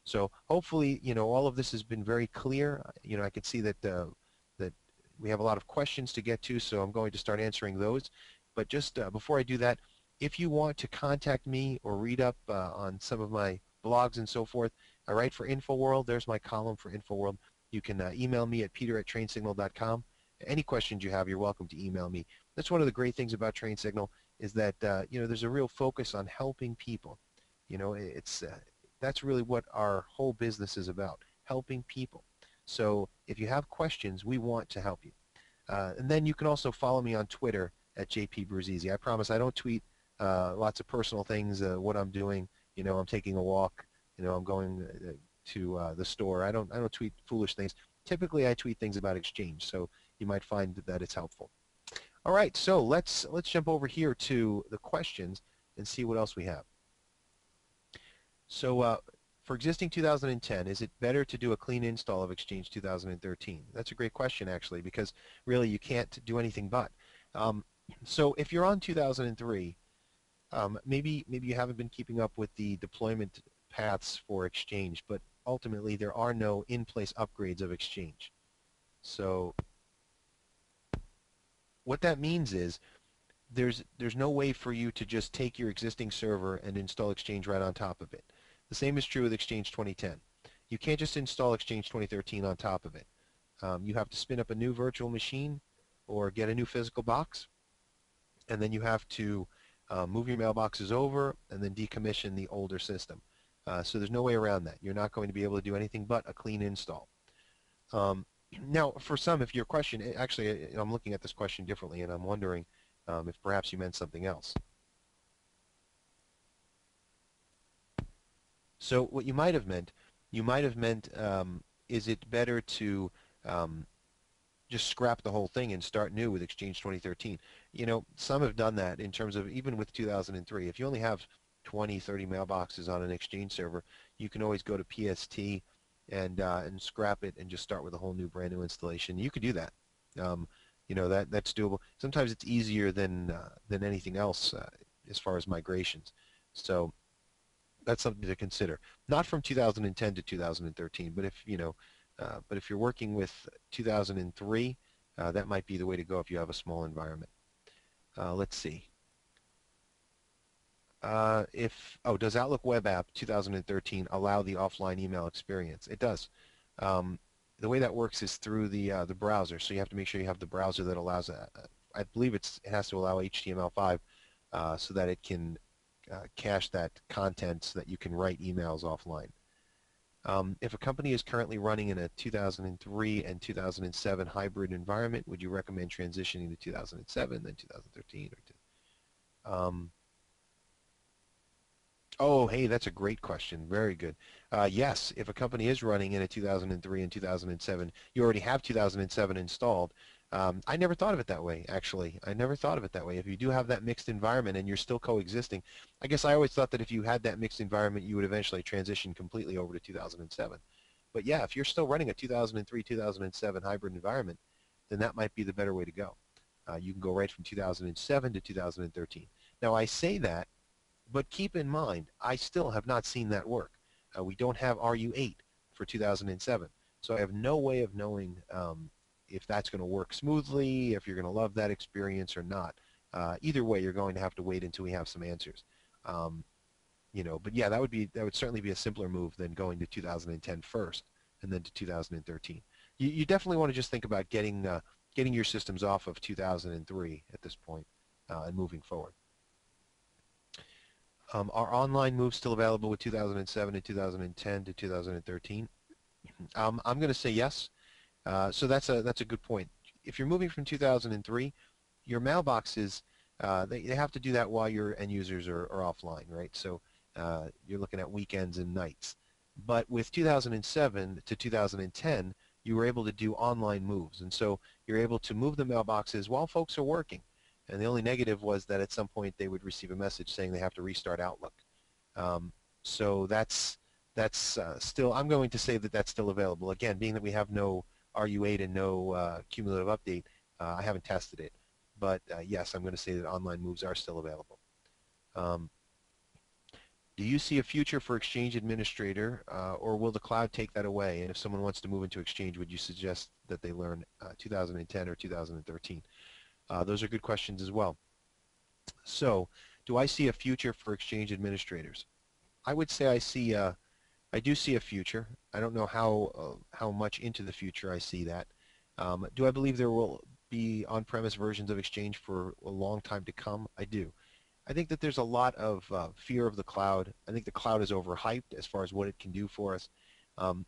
[SPEAKER 1] So hopefully, all of this has been very clear. I can see that that we have a lot of questions to get to, so I'm going to start answering those. But just before I do that, if you want to contact me or read up on some of my blogs and so forth, I write for InfoWorld. There's my column for InfoWorld. You can email me at peter@trainsignal.com. Any questions you have, you're welcome to email me. That's one of the great things about TrainSignal, is that there's a real focus on helping people. That's really what our whole business is about, helping people. So if you have questions, we want to help you. And then you can also follow me on Twitter at JP Bruzesse. I promise I don't tweet lots of personal things, what I'm doing. I'm taking a walk. I'm going to the store. I don't tweet foolish things. Typically, I tweet things about Exchange, so you might find that it's helpful. All right, so let's jump over here to the questions and see what else we have. So for existing 2010, is it better to do a clean install of Exchange 2013? That's a great question, actually, because really you can't do anything but. So if you're on 2003, maybe you haven't been keeping up with the deployment paths for Exchange, but ultimately there are no in-place upgrades of Exchange. So what that means is there's no way for you to just take your existing server and install Exchange right on top of it. The same is true with Exchange 2010. You can't just install Exchange 2013 on top of it. You have to spin up a new virtual machine or get a new physical box, and then you have to move your mailboxes over and then decommission the older system. So there's no way around that. You're not going to be able to do anything but a clean install. Now, for some, if your question, actually, I'm looking at this question differently, and I'm wondering if perhaps you meant something else. So what you might have meant, is it better to just scrap the whole thing and start new with Exchange 2013? Some have done that in terms of even with 2003. If you only have 20, 30 mailboxes on an Exchange server, you can always go to PST and scrap it and just start with a whole new brand new installation. You could do that. That's doable. Sometimes it's easier than anything else as far as migrations. So that's something to consider. Not from 2010 to 2013, but if you're working with 2003, that might be the way to go if you have a small environment. Let's see. Does Outlook Web App 2013 allow the offline email experience? It does. The way that works is through the browser. So you have to make sure you have the browser that allows that. I believe it has to allow HTML5 so that it can cache that content so that you can write emails offline. If a company is currently running in a 2003 and 2007 hybrid environment, would you recommend transitioning to 2007, then 2013? Oh, hey, that's a great question. Very good. Yes, if a company is running in a 2003 and 2007, you already have 2007 installed. I never thought of it that way, actually. I never thought of it that way. If you do have that mixed environment and you're still coexisting, I guess I always thought that if you had that mixed environment, you would eventually transition completely over to 2007. But yeah, if you're still running a 2003, 2007 hybrid environment, then that might be the better way to go. You can go right from 2007 to 2013. Now, I say that, but keep in mind, I still have not seen that work. We don't have RU8 for 2007, so I have no way of knowing if that's going to work smoothly, if you're going to love that experience or not. Either way, you're going to have to wait until we have some answers. Um, but yeah, that would certainly be a simpler move than going to 2010 first and then to 2013. You definitely want to just think about getting your systems off of 2003 at this point and moving forward. Are online moves still available with 2007 to 2010 to 2013? I'm going to say yes. So that's a good point. If you're moving from 2003, your mailboxes they have to do that while your end users are offline, right? So you're looking at weekends and nights. But with 2007 to 2010, you were able to do online moves, and so you're able to move the mailboxes while folks are working. And the only negative was that at some point they would receive a message saying they have to restart Outlook. So that's still, I'm going to say that that's still available. Again, being that we have no RU8 and no cumulative update, I haven't tested it. But yes, I'm going to say that online moves are still available. Do you see a future for Exchange Administrator, or will the cloud take that away? And if someone wants to move into Exchange, would you suggest that they learn 2010 or 2013? Those are good questions as well. So, do I see a future for Exchange Administrators? I would say I do see a future. I don't know how much into the future I see that. Do I believe there will be on-premise versions of Exchange for a long time to come? I do. I think that there's a lot of fear of the cloud. I think the cloud is overhyped as far as what it can do for us.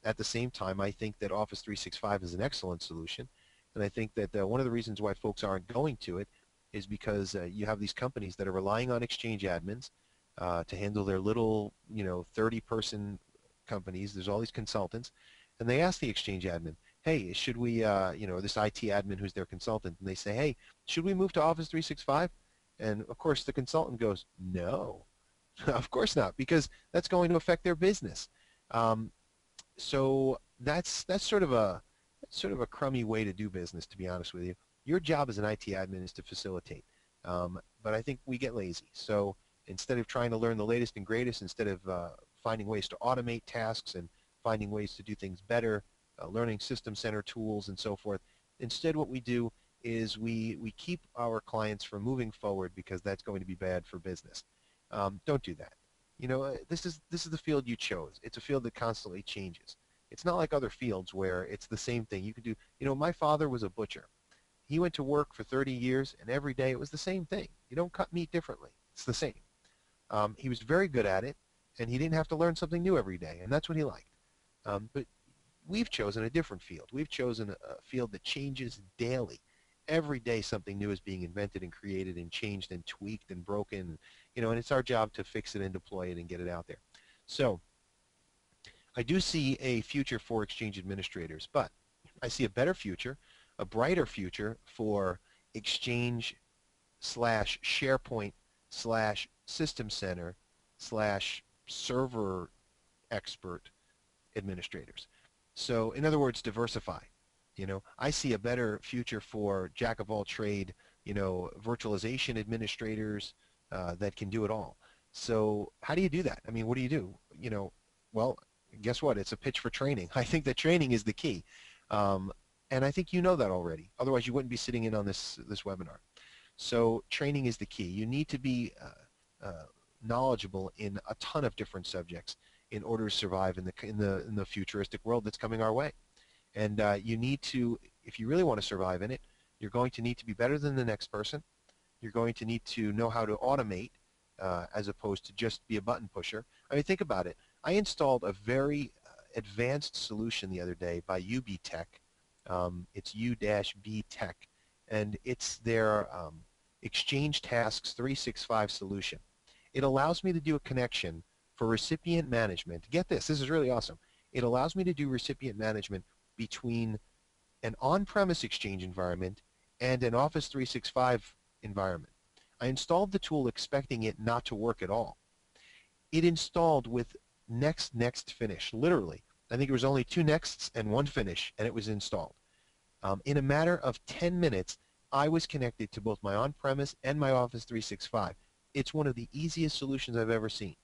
[SPEAKER 1] At the same time, I think that Office 365 is an excellent solution, and I think that one of the reasons why folks aren't going to it is because you have these companies that are relying on Exchange admins to handle their little, 30-person companies. There's all these consultants, and they ask the Exchange admin, hey, should we, this IT admin who's their consultant, and they say, hey, should we move to Office 365? And of course the consultant goes, no, of course not, because that's going to affect their business. So that's sort of a crummy way to do business, to be honest with you. Your job as an IT admin is to facilitate, but I think we get lazy. So instead of trying to learn the latest and greatest, instead of finding ways to automate tasks and finding ways to do things better, learning system center tools and so forth, instead what we do is we keep our clients from moving forward because that's going to be bad for business. Don't do that. This is the field you chose. It's a field that constantly changes. It's not like other fields where it's the same thing. You could do, my father was a butcher. He went to work for 30 years, and every day it was the same thing. You don't cut meat differently. It's the same. He was very good at it, and he didn't have to learn something new every day, and that's what he liked. But we've chosen a different field. We've chosen a field that changes daily. Every day something new is being invented and created and changed and tweaked and broken, and it's our job to fix it and deploy it and get it out there. So I do see a future for Exchange administrators, but I see a better future, a brighter future for Exchange slash SharePoint slash System Center slash server expert administrators. So in other words, diversify. I see a better future for jack of all trade, virtualization administrators that can do it all. So how do you do that? I mean, what do you do? Well, guess what? It's a pitch for training. I think that training is the key. And I think you know that already. Otherwise, you wouldn't be sitting in on this webinar. So training is the key. You need to be knowledgeable in a ton of different subjects in order to survive in the futuristic world that's coming our way. And you need to, if you really want to survive in it, you're going to need to be better than the next person. You're going to need to know how to automate as opposed to just be a button pusher. I mean, think about it. I installed a very advanced solution the other day by UB Tech. It's U-B Tech, and it's their Exchange Tasks 365 solution. It allows me to do a connection for recipient management. Get this is really awesome. It allows me to do recipient management between an on-premise Exchange environment and an Office 365 environment. I installed the tool expecting it not to work at all. It installed with next finish, literally. I think it was only 2 nexts and 1 finish, and it was installed. In a matter of 10 minutes, I was connected to both my on-premise and my Office 365. It's one of the easiest solutions I've ever seen.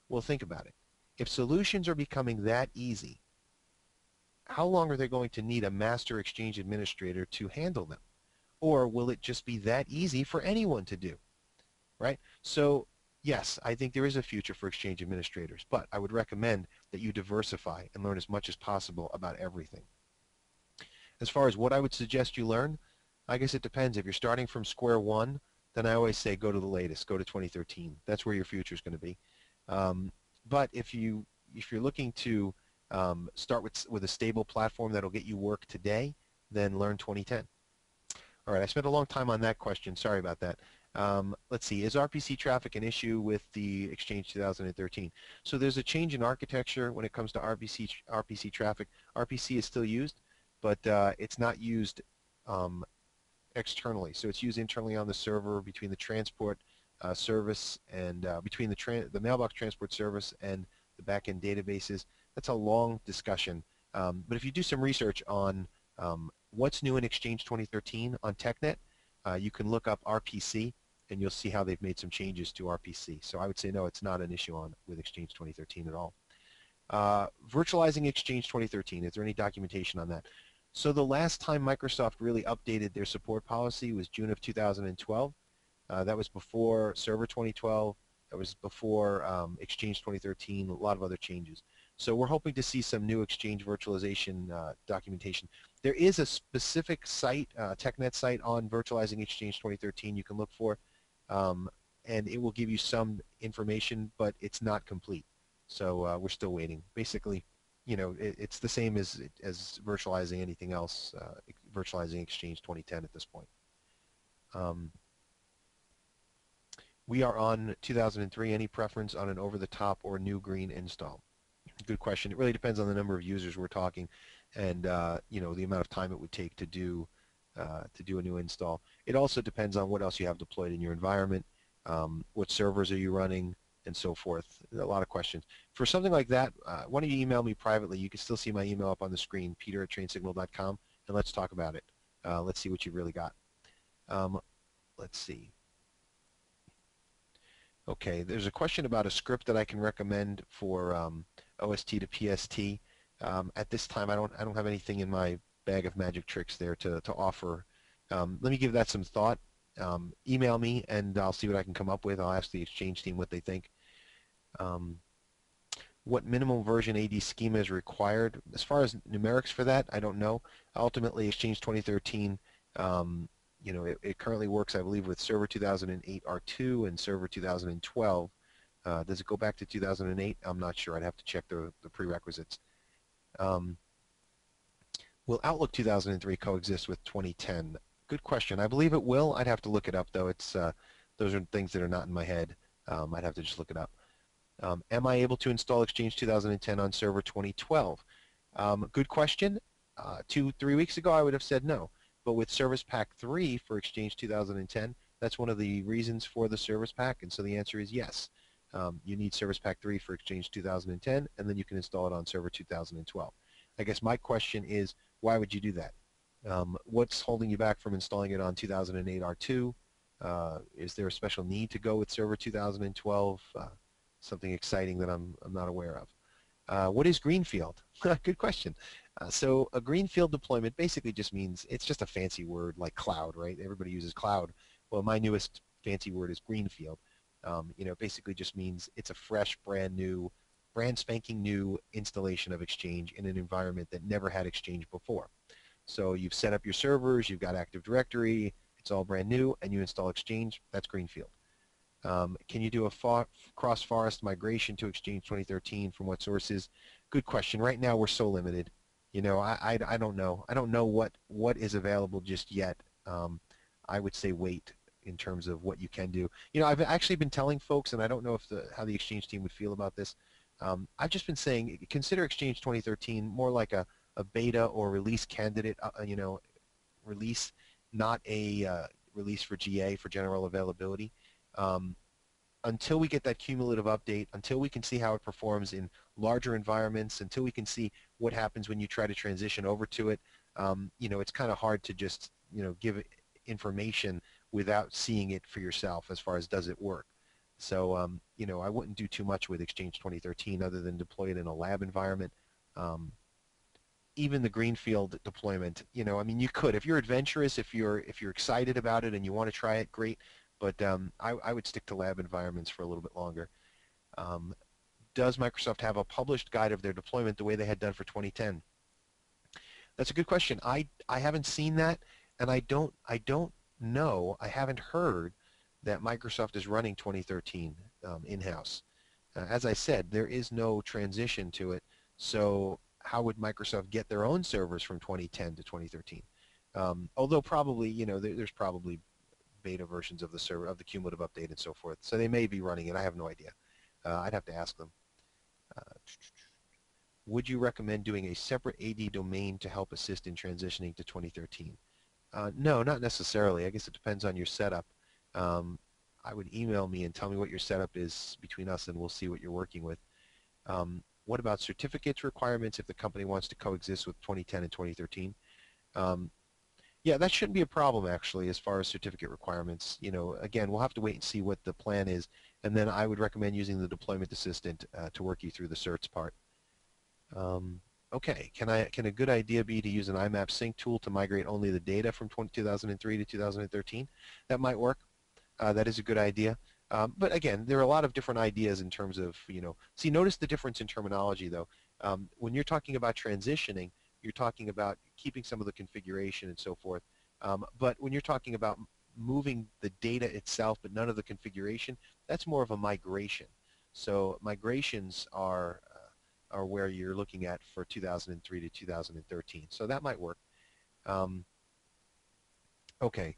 [SPEAKER 1] Well, think about it. If solutions are becoming that easy, how long are they going to need a master Exchange administrator to handle them? Or will it just be that easy for anyone to do, right? So yes, I think there is a future for Exchange administrators, but I would recommend that you diversify and learn as much as possible about everything. As far as what I would suggest you learn, I guess it depends. If you're starting from square one, then I always say go to the latest, go to 2013. That's where your future is going to be. But if you're looking to start with a stable platform that'll get you work today, then learn 2010. All right, I spent a long time on that question. Sorry about that. Let's see, is RPC traffic an issue with the Exchange 2013? So there's a change in architecture when it comes to RPC traffic. RPC is still used, but it's not used externally. So it's used internally on the server between the transport service and between the mailbox transport service and the backend databases. That's a long discussion. But if you do some research on what's new in Exchange 2013 on TechNet, you can look up RPC and you'll see how they've made some changes to RPC. So I would say no, it's not an issue with Exchange 2013 at all. Virtualizing Exchange 2013, is there any documentation on that? So the last time Microsoft really updated their support policy was June of 2012. That was before Server 2012. That was before Exchange 2013, a lot of other changes. So we're hoping to see some new Exchange virtualization documentation. There is a specific site, TechNet site on Virtualizing Exchange 2013 you can look for, and it will give you some information, but it's not complete. So we're still waiting. Basically, you know, it's the same as virtualizing anything else, Virtualizing Exchange 2010 at this point. We are on 2003. Any preference on an over-the-top or new green install? Good question. It really depends on the number of users we're talking, and you know, the amount of time it would take to do a new install. It also depends on what else you have deployed in your environment, what servers are you running, and so forth. A lot of questions. For something like that, why don't you email me privately? You can still see my email up on the screen, peter@trainsignal.com, and let's talk about it. Let's see what you've really got. Let's see. Okay, there's a question about a script that I can recommend for OST to PST. At this time, I don't have anything in my bag of magic tricks there to offer. Let me give that some thought. Email me and I'll see what I can come up with. I'll ask the Exchange team what they think. What minimum version AD schema is required? As far as numerics for that, I don't know. Ultimately, Exchange 2013, you know, it currently works, I believe, with Server 2008 R2 and Server 2012. Does it go back to 2008? I'm not sure. I'd have to check the prerequisites. Will Outlook 2003 coexist with 2010? Good question. I believe it will. I'd have to look it up, though. It's those are things that are not in my head. I'd have to just look it up. Am I able to install Exchange 2010 on Server 2012? Good question. 2-3 weeks ago, I would have said no. But with Service Pack 3 for Exchange 2010, that's one of the reasons for the Service Pack, and so the answer is yes. You need Service Pack 3 for Exchange 2010, and then you can install it on Server 2012. I guess my question is, why would you do that? What's holding you back from installing it on 2008 R2? Is there a special need to go with Server 2012? Something exciting that I'm not aware of. What is Greenfield? Good question. So a Greenfield deployment basically just means, it's just a fancy word like cloud, right? Everybody uses cloud. Well, my newest fancy word is Greenfield. You know, basically just means it's a fresh, brand spanking new installation of Exchange in an environment that never had Exchange before. So you've set up your servers, you've got Active Directory, it's all brand new, and you install Exchange. That's Greenfield. Can you do a cross-forest migration to Exchange 2013 from what sources? Good question. Right now we're so limited. You know, I don't know. I don't know what is available just yet. I would say wait. in terms of what you can do. You know, I've actually been telling folks, and I don't know if how the Exchange team would feel about this. I've just been saying, consider Exchange 2013 more like a beta or release candidate, you know, release, not a release for GA, for general availability. Um, until we get that cumulative update, until we can see how it performs in larger environments, until we can see what happens when you try to transition over to it, you know, it's kind of hard to just, you know, give information without seeing it for yourself as far as does it work. So, you know, I wouldn't do too much with Exchange 2013 other than deploy it in a lab environment. Even the Greenfield deployment, you know, I mean, you could, if you're adventurous, if you're excited about it and you want to try it, great. But I would stick to lab environments for a little bit longer. Does Microsoft have a published guide of their deployment the way they had done for 2010? That's a good question. I haven't seen that, and I don't know. I haven't heard that Microsoft is running 2013 in-house. As I said, there is no transition to it, so how would Microsoft get their own servers from 2010 to 2013? Although probably, you know, there's probably beta versions of the server, of the cumulative update and so forth, so they may be running it. I have no idea. I'd have to ask them. Would you recommend doing a separate AD domain to help assist in transitioning to 2013? No, not necessarily. I guess it depends on your setup. I would email me and tell me what your setup is between us, and we'll see what you're working with. What about certificates requirements if the company wants to coexist with 2010 and 2013? Yeah, that shouldn't be a problem, actually, as far as certificate requirements. You know, again, we'll have to wait and see what the plan is, and then I would recommend using the deployment assistant to work you through the certs part. Okay, can a good idea be to use an IMAP sync tool to migrate only the data from 2003 to 2013? That might work. That is a good idea. But again, there are a lot of different ideas in terms of, you know, see, notice the difference in terminology, though. When you're talking about transitioning, you're talking about keeping some of the configuration and so forth. But when you're talking about moving the data itself but none of the configuration, that's more of a migration. So migrations are where you're looking at for 2003 to 2013. So that might work. Okay.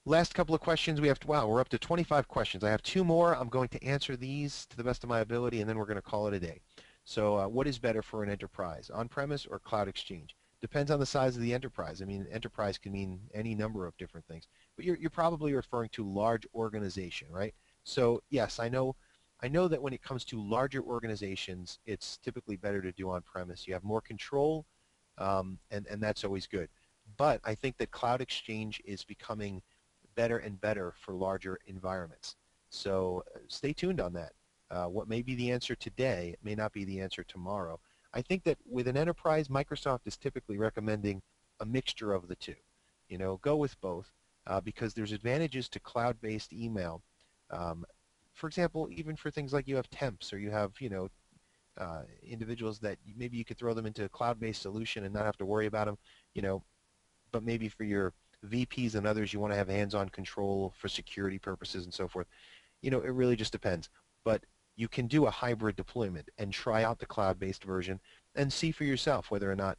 [SPEAKER 1] Last couple of questions. We have, wow, we're up to 25 questions. I have two more. I'm going to answer these to the best of my ability, and then we're going to call it a day. So what is better for an enterprise, on-premise or cloud exchange? Depends on the size of the enterprise. I mean, enterprise can mean any number of different things. But you're probably referring to large organization, right? So yes, I know that when it comes to larger organizations, it's typically better to do on-premise. You have more control, and that's always good. But I think that cloud exchange is becoming better and better for larger environments. So stay tuned on that. What may be the answer today may not be the answer tomorrow. I think that with an enterprise, Microsoft is typically recommending a mixture of the two. You know, go with both because there's advantages to cloud-based email. For example, even for things like you have temps or you have, you know, individuals that maybe you could throw them into a cloud-based solution and not have to worry about them, you know, but maybe for your VPs and others you want to have hands-on control for security purposes and so forth. You know, it really just depends. But you can do a hybrid deployment and try out the cloud-based version and see for yourself whether or not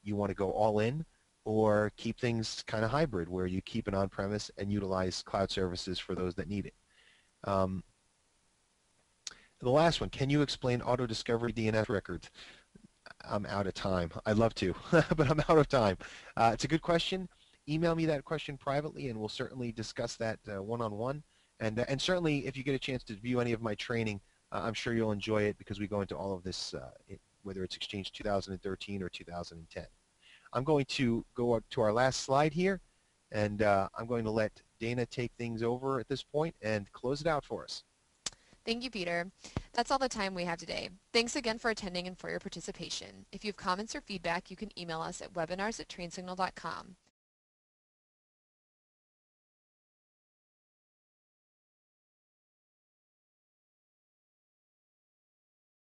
[SPEAKER 1] you want to go all in or keep things kind of hybrid where you keep an on-premise and utilize cloud services for those that need it. The last one, can you explain auto-discovery DNS records? I'm out of time. I'd love to, but I'm out of time. It's a good question. Email me that question privately, and we'll certainly discuss that one-on-one. And certainly, if you get a chance to view any of my training, I'm sure you'll enjoy it because we go into all of this, whether it's Exchange 2013 or 2010. I'm going to go up to our last slide here, and I'm going to let Dana take things over at this point and close it out for us.
[SPEAKER 2] Thank you, Peter. That's all the time we have today. Thanks again for attending and for your participation. If you have comments or feedback, you can email us at webinars@trainsignal.com.